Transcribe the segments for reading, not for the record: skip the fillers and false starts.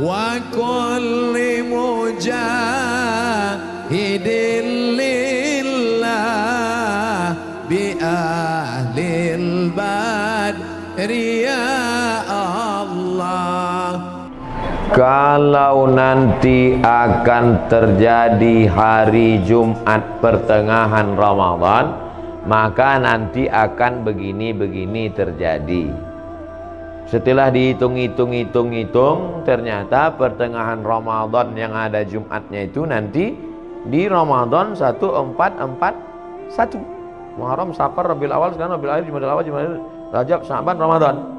wa kulli mujahidin lillah bi ahlil badri ya Allah. Kalau nanti akan terjadi hari Jumat pertengahan Ramadan, maka nanti akan begini-begini terjadi. Setelah dihitung-hitung, ternyata pertengahan Ramadan yang ada Jumatnya itu nanti di Ramadan 1441. Muharram, Safar, Rabiul Awal, sekarang Rabiul Akhir, Jumadil Awal, Jumadil, Rajab, Sya'ban, Ramadan.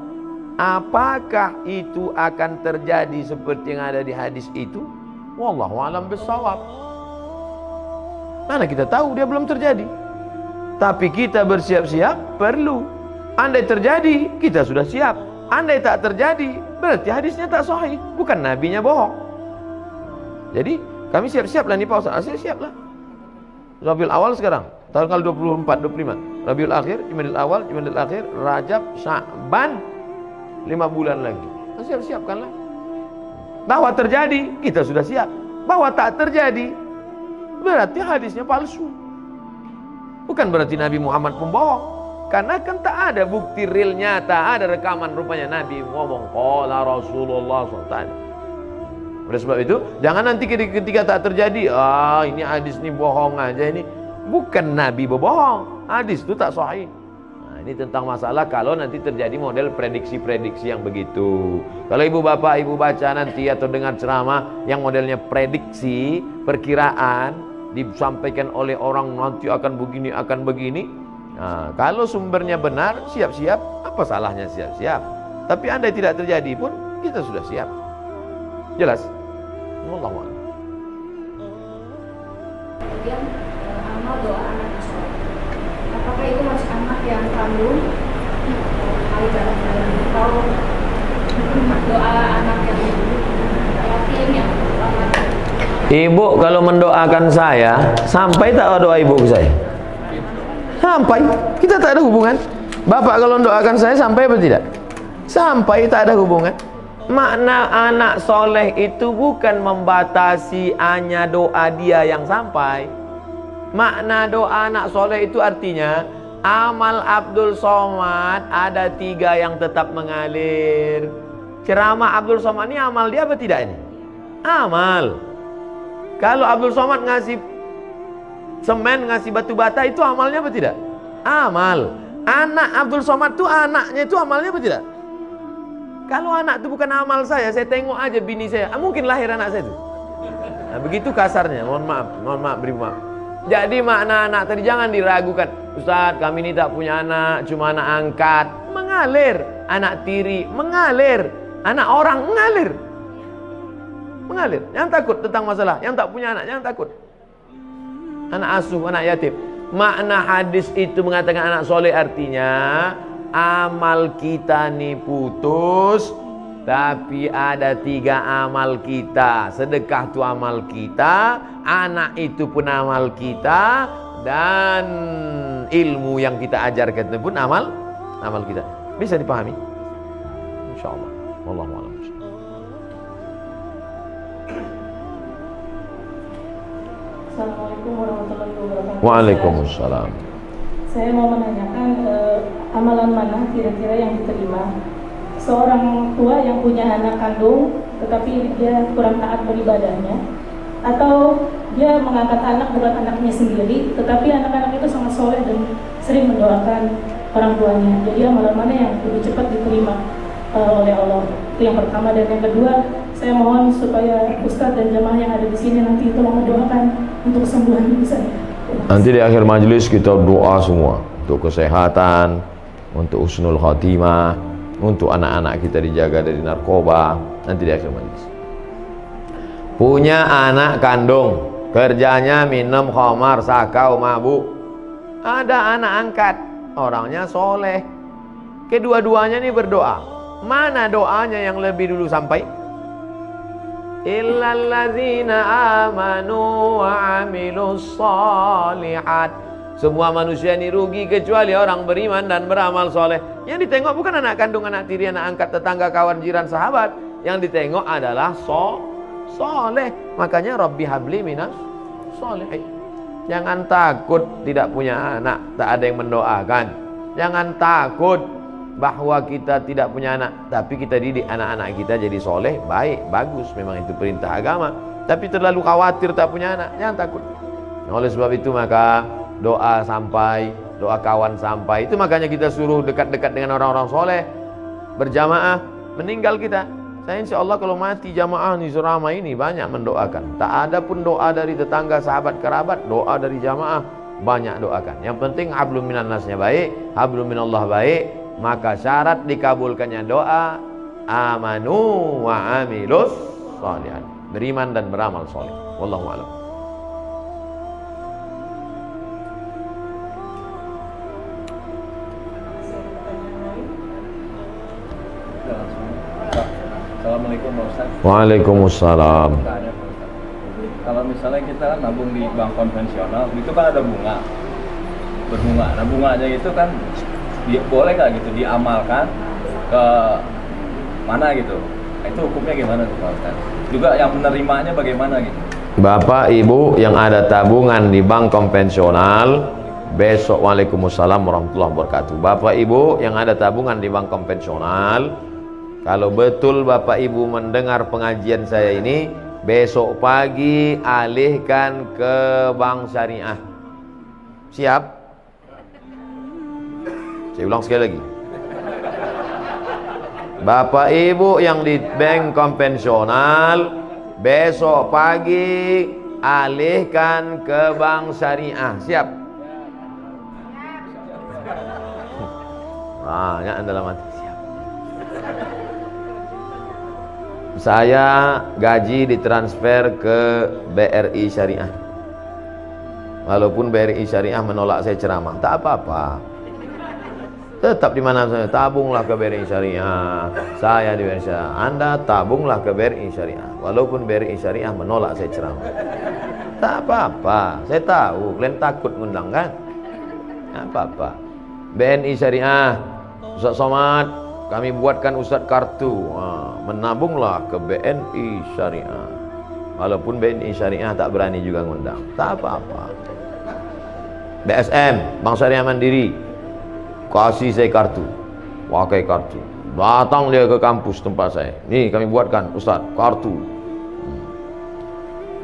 Apakah itu akan terjadi seperti yang ada di hadis itu? Wallahu a'lam bishawab. Mana kita tahu, dia belum terjadi. Tapi kita bersiap-siap perlu. Andai terjadi, kita sudah siap. Andai tak terjadi, berarti hadisnya tak sahih, bukan nabinya bohong. Jadi kami siap-siap lah nih Pak Ustaz. Saya siap lah. Rabiul Awal sekarang, tahun kali 24, 25. Rabiul Akhir, Jumadil Awal, Jumadil Akhir, Rajab, Sya'ban, 5 bulan lagi. Siap-siapkanlah. Bahwa terjadi, kita sudah siap. Bahwa tak terjadi, berarti hadisnya palsu. Bukan berarti Nabi Muhammad pembohong. Karena kan tak ada bukti real nyata, ada rekaman rupanya Nabi ngomong qala Rasulullah SAW. Oleh sebab itu, jangan nanti ketika tak terjadi, ini hadis ini bohong aja ini. Bukan Nabi berbohong, hadis itu tak sahih. Nah, ini tentang masalah kalau nanti terjadi model prediksi-prediksi yang begitu. Kalau ibu bapak ibu baca nanti atau dengar ceramah yang modelnya prediksi, perkiraan, disampaikan oleh orang nanti akan begini, akan begini. Nah, kalau sumbernya benar, siap-siap, apa salahnya siap-siap? Tapi andai tidak terjadi pun, kita sudah siap. Jelas? Wallahu a'lam. Kemudian amal doa anak soleh. Apakah itu masih anak yang kandung? Atau doa anak yang yatim yang Ibu kalau mendoakan saya, sampai tak doa ibu ke saya? Sampai, kita tak ada hubungan. Bapak kalau mendoakan saya sampai apa tidak? Sampai, tak ada hubungan. Makna anak soleh itu bukan membatasi hanya doa dia yang sampai. Makna doa anak soleh itu artinya amal Abdul Somad ada 3 yang tetap mengalir. Ceramah Abdul Somad ini amal dia apa tidak ini? Amal. Kalau Abdul Somad ngasih semen, ngasih batu bata, itu amalnya apa tidak? Amal. Anak Abdul Somad itu anaknya itu amalnya apa tidak? Kalau anak itu bukan amal saya tengok aja bini saya, mungkin lahir anak saya itu. Nah, begitu kasarnya, mohon maaf, beri maaf. Jadi makna anak tadi jangan diragukan. Ustaz, kami ini tak punya anak, cuma anak angkat. Mengalir. Anak tiri, mengalir. Anak orang, mengalir. Mengalir. Jangan takut tentang masalah. Yang tak punya anak, jangan takut. Anak asuh, anak yatim. Makna hadis itu mengatakan anak soleh artinya amal kita nih putus, tapi ada 3 amal kita. Sedekah itu amal kita, anak itu pun amal kita, dan ilmu yang kita ajarkan itu pun amal kita. Bisa dipahami? Insyaallah. Wallahu a'lam. Assalamualaikum warahmatullahi wabarakatuh. Waalaikumsalam. Saya mau menanyakan amalan mana kira-kira yang diterima seorang tua yang punya anak kandung tetapi dia kurang taat beribadahnya, atau dia mengangkat anak bukan anaknya sendiri tetapi anak-anak itu sangat soleh dan sering mendoakan orang tuanya. Jadi amalan mana yang lebih cepat diterima oleh Allah? Itu yang pertama. Dan yang kedua, saya mohon supaya Ustadz dan jamaah yang ada di sini nanti tolong mendoakan untuk kesembuhan saya. Nanti di akhir majelis kita doa semua untuk kesehatan, untuk husnul khatimah, untuk anak-anak kita dijaga dari narkoba. Nanti di akhir majelis. Punya anak kandung, kerjanya minum khamar, sakau, mabuk. Ada anak angkat, orangnya soleh. Kedua-duanya ini berdoa. Mana doanya yang lebih dulu sampai? Illalladzina amanu wa amilus shalihat. Semua manusia ini rugi kecuali orang beriman dan beramal soleh. Yang ditengok bukan anak kandung, anak tiri, anak angkat, tetangga, kawan, jiran, sahabat. yang ditengok adalah soleh. Makanya Rabbi habli minas soleh. Jangan takut tidak punya anak, tak ada yang mendoakan. Jangan takut bahwa kita tidak punya anak, tapi kita didik anak-anak kita jadi soleh, baik, bagus, memang itu perintah agama. Tapi terlalu khawatir tak punya anak, jangan takut. Oleh sebab itu maka doa sampai, doa kawan sampai. Itu makanya kita suruh dekat-dekat dengan orang-orang soleh, berjamaah. Meninggal kita, saya insya Allah kalau mati jamaah nih seramai ini banyak mendoakan. Tak ada pun doa dari tetangga, sahabat, kerabat, doa dari jamaah banyak doakan. Yang penting hablum minan nasnya baik, hablum minallah baik. Maka syarat dikabulkannya doa amanu wa amilus sholihan, beriman dan beramal soleh. Wallahu a'lam. Assalamualaikum Pak Ustaz. Waalaikumsalam. Kalau misalnya kita kan nabung di bank konvensional, itu kan ada bunga, berbunga. Nah bunganya itu kan boleh nggak gitu diamalkan ke mana gitu? Itu hukumnya gimana tuh Pak Ustaz? Juga yang menerimanya bagaimana gitu? Bapak Ibu yang ada tabungan di bank konvensional, besok waalaikumsalam warahmatullahi wabarakatuh. Bapak Ibu yang ada tabungan di bank konvensional, kalau betul Bapak Ibu mendengar pengajian saya ini, besok pagi alihkan ke bank syariah. Siap? Saya ulang sekali lagi. Bapak Ibu yang di bank konvensional, besok pagi alihkan ke bank syariah. Siap? Banyak Anda dalam hati. Siap. Saya gaji ditransfer ke BRI Syariah. Walaupun BRI Syariah menolak saya ceramah, tak apa-apa. Tetap di mana saya, tabunglah ke BRI Syariah. Saya di BRI Syariah. Anda tabunglah ke BRI Syariah. Walaupun BRI Syariah menolak saya ceramah, tak apa-apa. Saya tahu kalian takut ngundang kan? Tak apa-apa. BNI Syariah, Ustaz Somad, kami buatkan Ustaz kartu, menabunglah ke BNI Syariah. Walaupun BNI Syariah tak berani juga ngundang, tak apa-apa. BSM, Bank Syariah Mandiri, kasih saya kartu, pakai kartu. Datang dia ke kampus tempat saya, nih kami buatkan Ustaz kartu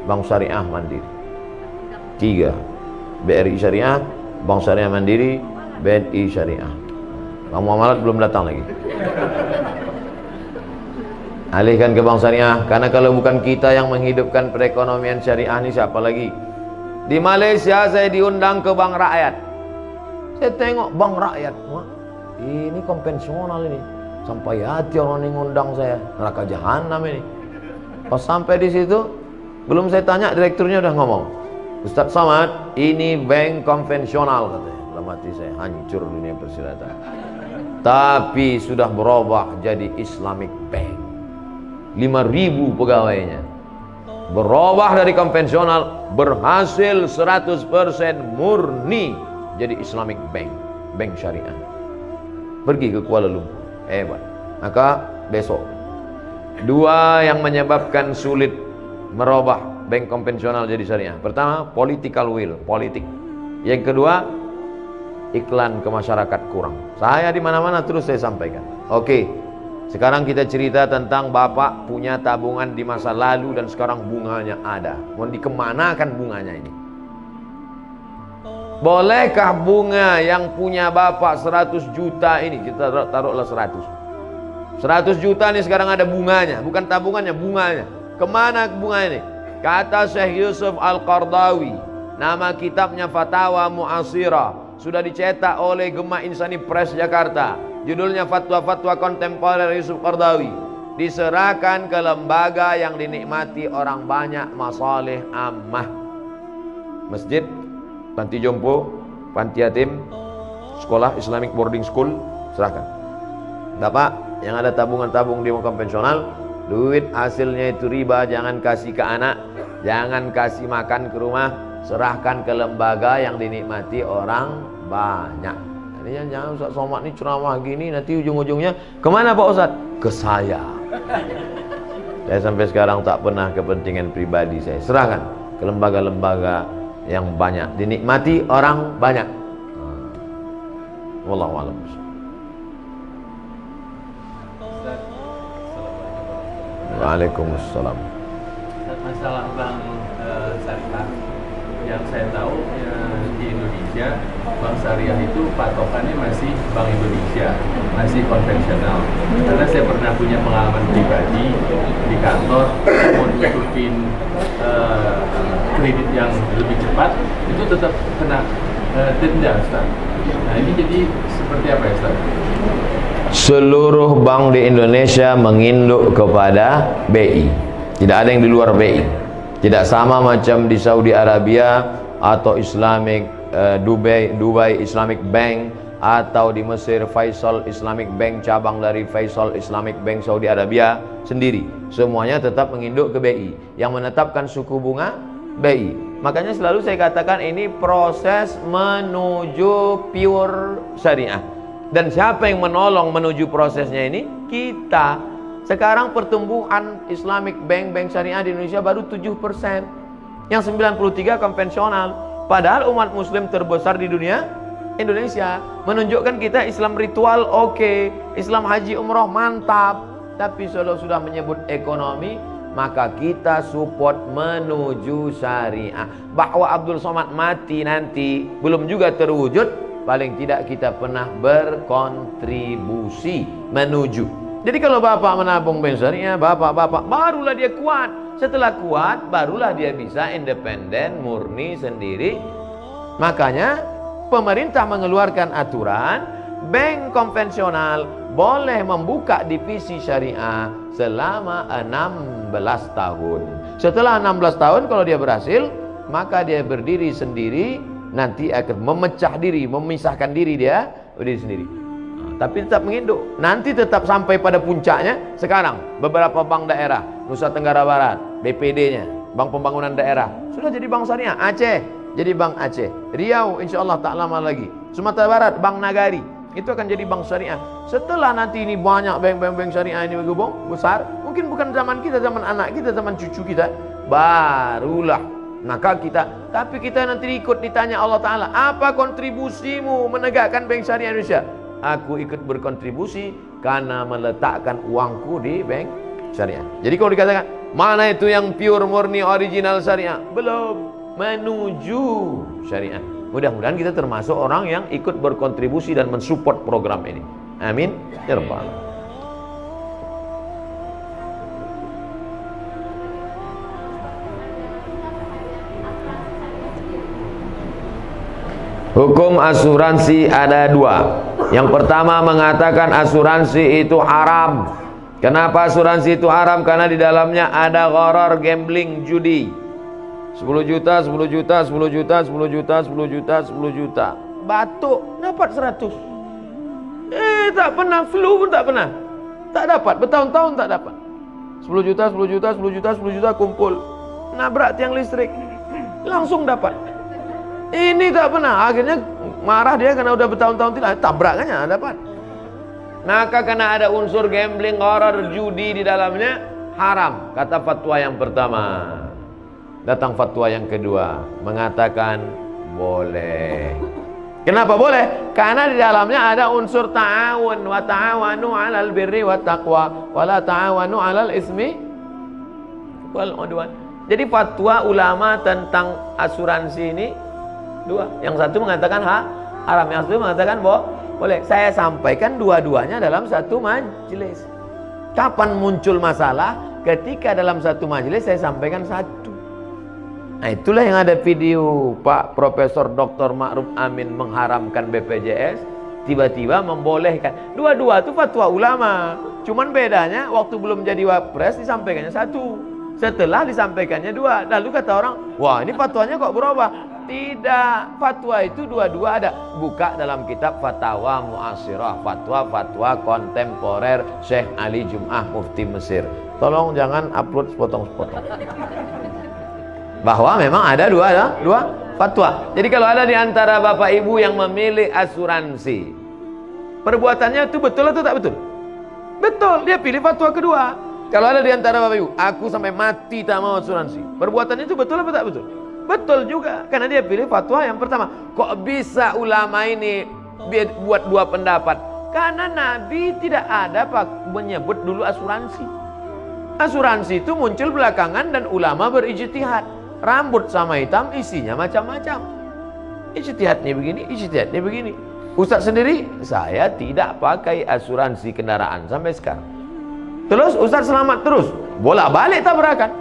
Bank Syariah Mandiri. 3, BRI Syariah, Bank Syariah Mandiri, BNI Syariah. Bang Muamalat belum datang lagi. Alihkan ke bank syariah, karena kalau bukan kita yang menghidupkan perekonomian syariah ini, siapa lagi? Di Malaysia saya diundang ke bank rakyat. Saya tengok bank rakyat, wah, ini konvensional ini. Sampai hati orang ini ngundang saya, neraka jahanam ini. Pas sampai di situ, belum saya tanya, direkturnya udah ngomong, Ustaz Somad, ini bank konvensional katanya. Dalam hati saya, hancur dunia persilatan. Tapi sudah berubah jadi Islamic Bank. 5.000 pegawainya. Berubah dari konvensional, berhasil 100% murni jadi Islamic Bank, bank syariah. Pergi ke Kuala Lumpur, hebat. Maka besok, 2 yang menyebabkan sulit merubah bank konvensional jadi syariah. Pertama, political will, politik. Yang kedua, iklan ke masyarakat kurang. Saya di mana-mana terus saya sampaikan. Oke, sekarang kita cerita tentang Bapak punya tabungan di masa lalu dan sekarang bunganya ada. Mau dikemanakan bunganya ini? Bolehkah bunga yang punya Bapak 100 juta ini, kita taruhlah 100 juta ini sekarang ada bunganya, bukan tabungannya, bunganya. Kemana bunga ini? Kata Syekh Yusuf Al-Qardawi, nama kitabnya Fatawa Mu'asirah, sudah dicetak oleh Gema Insani Press Jakarta. Judulnya Fatwa-Fatwa Kontemporer Yusuf Qardawi. Diserahkan ke lembaga yang dinikmati orang banyak, masalih ammah. Masjid, panti jompo, panti yatim, sekolah Islamic boarding school, serahkan. Bapak yang ada tabungan-tabung di konvensional, duit hasilnya itu riba, jangan kasih ke anak, jangan kasih makan ke rumah, serahkan ke lembaga yang dinikmati orang banyak. Ini jangan Ustaz Somad ini ceramah gini, nanti ujung-ujungnya kemana Pak Ustaz? Ke saya. Saya sampai sekarang tak pernah kepentingan pribadi saya serahkan ke lembaga-lembaga yang banyak dinikmati orang banyak. Wallahu a'lam. Waalaikumsalam. Masalah bank syariah yang saya tahu di Indonesia, bank syariah itu patokannya masih Bank Indonesia, masih konvensional. Karena saya pernah punya pengalaman pribadi di kantor, mau nutupin kredit yang lebih cepat, itu tetap kena denda, Ustaz. Nah ini jadi seperti apa ya, Ustaz? Seluruh bank di Indonesia menginduk kepada BI. Tidak ada yang di luar BI. Tidak sama macam di Saudi Arabia atau Islamic Dubai Islamic Bank, atau di Mesir Faisal Islamic Bank, cabang dari Faisal Islamic Bank Saudi Arabia sendiri. Semuanya tetap menginduk ke BI. Yang menetapkan suku bunga BI. Makanya selalu saya katakan ini proses menuju pure syariah. Dan siapa yang menolong menuju prosesnya ini? Kita. Sekarang pertumbuhan Islamic Bank syariah di Indonesia baru 7%. Yang 93 konvensional. Padahal umat muslim terbesar di dunia Indonesia. Menunjukkan kita Islam ritual oke, Islam haji umroh mantap. Tapi kalau sudah menyebut ekonomi, maka kita support menuju syariah. Bahwa Abdul Somad mati nanti belum juga terwujud. Paling tidak kita pernah berkontribusi menuju. Jadi kalau bapak menabung bank syariah, bapak barulah dia kuat. Setelah kuat, barulah dia bisa independen, murni sendiri. Makanya pemerintah mengeluarkan aturan, bank konvensional boleh membuka divisi syariah selama 16 tahun. Setelah 16 tahun kalau dia berhasil, maka dia berdiri sendiri. Nanti akan memecah diri, memisahkan diri dia berdiri sendiri. Tapi tetap menginduk. Nanti tetap sampai pada puncaknya. Sekarang beberapa bank daerah Nusa Tenggara Barat, BPD-nya, Bank Pembangunan Daerah, sudah jadi bank syariah. Aceh jadi bank Aceh. Riau insya Allah tak lama lagi. Sumatera Barat Bank Nagari itu akan jadi bank syariah. Setelah nanti ini banyak bank syariah ini bergabung besar, mungkin bukan zaman kita, zaman anak kita, zaman cucu kita, barulah maka kita. Tapi kita nanti ikut ditanya Allah Ta'ala, apa kontribusimu menegakkan bank syariah Indonesia? Aku ikut berkontribusi karena meletakkan uangku di bank syariah. Jadi kalau dikatakan mana itu yang pure murni original syariah, belum menuju syariah. Mudah-mudahan kita termasuk orang yang ikut berkontribusi dan mensupport program ini. Amin ya rabbal alamin. Hukum asuransi ada dua. Yang pertama mengatakan asuransi itu haram. Kenapa asuransi itu haram? Karena di dalamnya ada gharar, gambling, judi. 10 juta, 10 juta, 10 juta, 10 juta, 10 juta, 10 juta. Batuk dapat 100. Tak pernah, flu pun tak pernah. Tak dapat, bertahun-tahun tak dapat. 10 juta, 10 juta, 10 juta, 10 juta kumpul. Nabrak tiang listrik. Langsung dapat. Ini tak pernah, akhirnya marah dia karena udah bertahun-tahun tidak, tabrakannya dapat. Maka karena ada unsur gambling, gharar, judi di dalamnya, haram. Kata fatwa yang pertama. Datang fatwa yang kedua, mengatakan boleh. Kenapa boleh? Karena di dalamnya ada unsur ta'awun, wa ta'awanu 'alal birri wat taqwa, wa la ta'awanu 'alal ismi wal 'udwan. Jadi fatwa ulama tentang asuransi ini dua. Yang satu mengatakan haram, yang satu mengatakan boleh. Saya sampaikan dua-duanya dalam satu majelis. Kapan muncul masalah? Ketika dalam satu majelis saya sampaikan satu. Nah itulah yang ada video Pak Profesor Dr. Ma'ruf Amin mengharamkan BPJS, tiba-tiba membolehkan. Dua-dua itu fatwa ulama. Cuman bedanya waktu belum jadi wapres disampaikannya satu. Setelah disampaikannya dua. Lalu kata orang, wah ini fatwanya kok berubah? Tidak, fatwa itu dua-dua ada. Buka dalam kitab Fatwa Mu'asirah, fatwa-fatwa kontemporer Syekh Ali Jum'ah Mufti Mesir. Tolong jangan upload sepotong-sepotong. Bahwa memang ada dua fatwa. Jadi kalau ada di antara bapak ibu yang memilih asuransi, perbuatannya itu betul atau tak betul? Betul, dia pilih fatwa kedua. Kalau ada di antara Bapak Ibu, aku sampai mati tak mau asuransi. Perbuatan itu betul apa tak betul? Betul juga, karena dia pilih fatwa yang pertama. Kok bisa ulama ini buat dua pendapat? Karena Nabi tidak ada menyebut dulu asuransi. Asuransi itu muncul belakangan dan ulama berijtihad. Rambut sama hitam isinya macam-macam. Ijtihadnya begini, ijtihadnya begini. Ustaz sendiri, saya tidak pakai asuransi kendaraan sampai sekarang. Terus Ustaz selamat terus, bolak-balik tabrakan.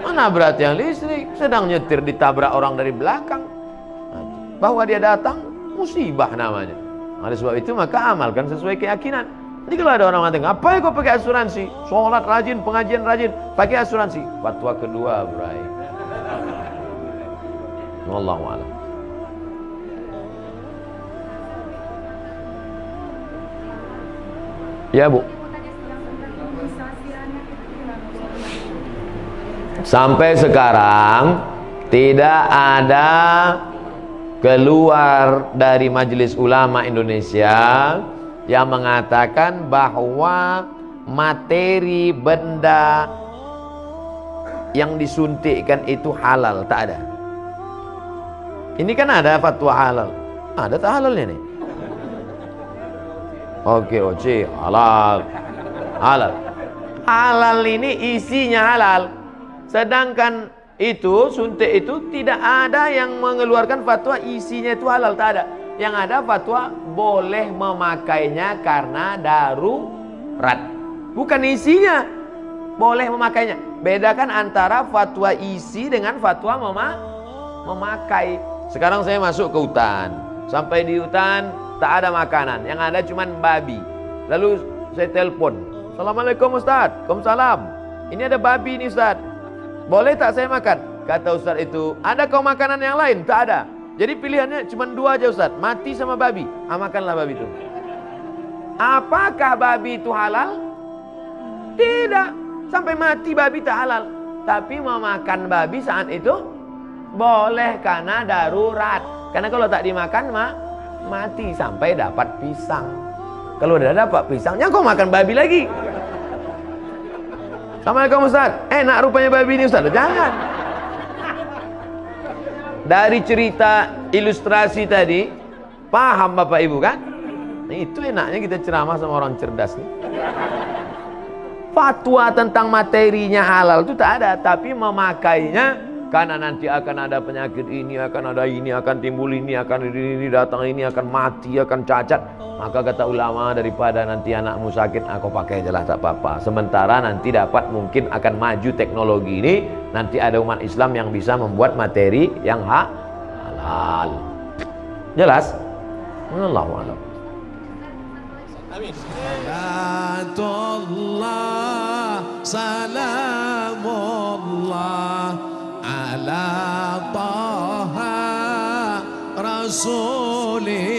Mana berat yang listrik, sedang nyetir ditabrak orang dari belakang. Bahwa dia datang, musibah namanya. Oleh sebab itu maka amalkan sesuai keyakinan. Jadi kalau ada orang mengatakan, ngapain kau pakai asuransi? Sholat rajin, pengajian rajin, pakai asuransi. Fatwa kedua, bray. Wallahu a'lam. Ya Bu. Sampai sekarang tidak ada keluar dari Majelis Ulama Indonesia yang mengatakan bahwa materi benda yang disuntikkan itu halal. Tak ada. Ini kan ada fatwa halal. Ada tak halalnya nih? Oke, oke, halal. Halal. Halal ini isinya halal. Sedangkan itu, suntik itu tidak ada yang mengeluarkan fatwa isinya itu halal, tak ada. Yang ada fatwa boleh memakainya karena darurat. Bukan isinya, boleh memakainya. Bedakan antara fatwa isi dengan fatwa memakai. Sekarang saya masuk ke hutan. Sampai di hutan tak ada makanan, yang ada cuma babi. Lalu saya telepon, Assalamualaikum Ustaz. Waalaikumsalam. Ini ada babi nih Ustaz. Boleh tak saya makan? Kata Ustaz itu, ada kau makanan yang lain? Tak ada. Jadi pilihannya cuma dua aja Ustaz, mati sama babi. Makanlah babi itu. Apakah babi itu halal? Tidak. Sampai mati babi tak halal. Tapi memakan babi saat itu boleh karena darurat. Karena kalau tak dimakan mati sampai dapat pisang. Kalau udah dapat pisangnya kau makan babi lagi. Assalamualaikum Ustaz. Enak rupanya babi ini Ustaz. Jangan. Dari cerita ilustrasi tadi, paham Bapak Ibu kan? Nah, itu enaknya kita ceramah sama orang cerdas nih. Fatwa tentang materinya halal itu tak ada, tapi memakainya karena nanti akan ada penyakit ini, akan ada ini, akan timbul ini, akan ini datang ini, akan mati, akan cacat. Maka kata ulama, daripada nanti anakmu sakit, aku pakai aja lah tak apa-apa. Sementara nanti dapat mungkin akan maju teknologi ini, nanti ada umat Islam yang bisa membuat materi yang halal. Jelas? Wallahu a'lam. Amin. Salatullah, salamullah ala taha rasulillah.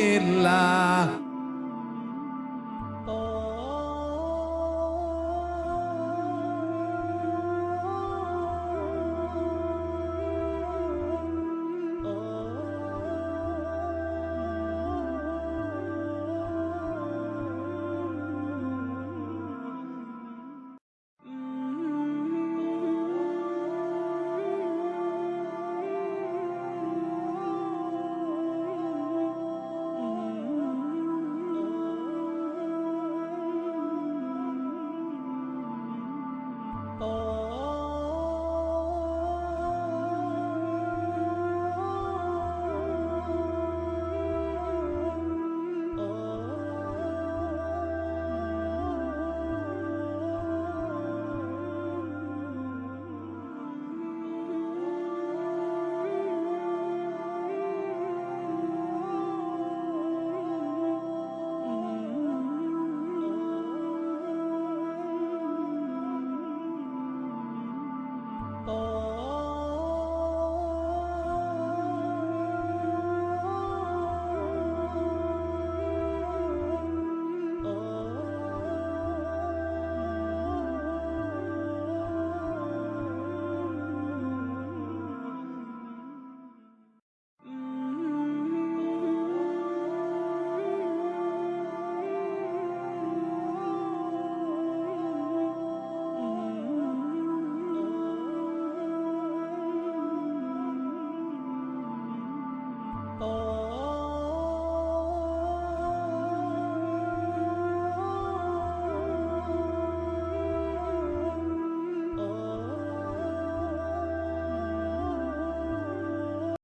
Oh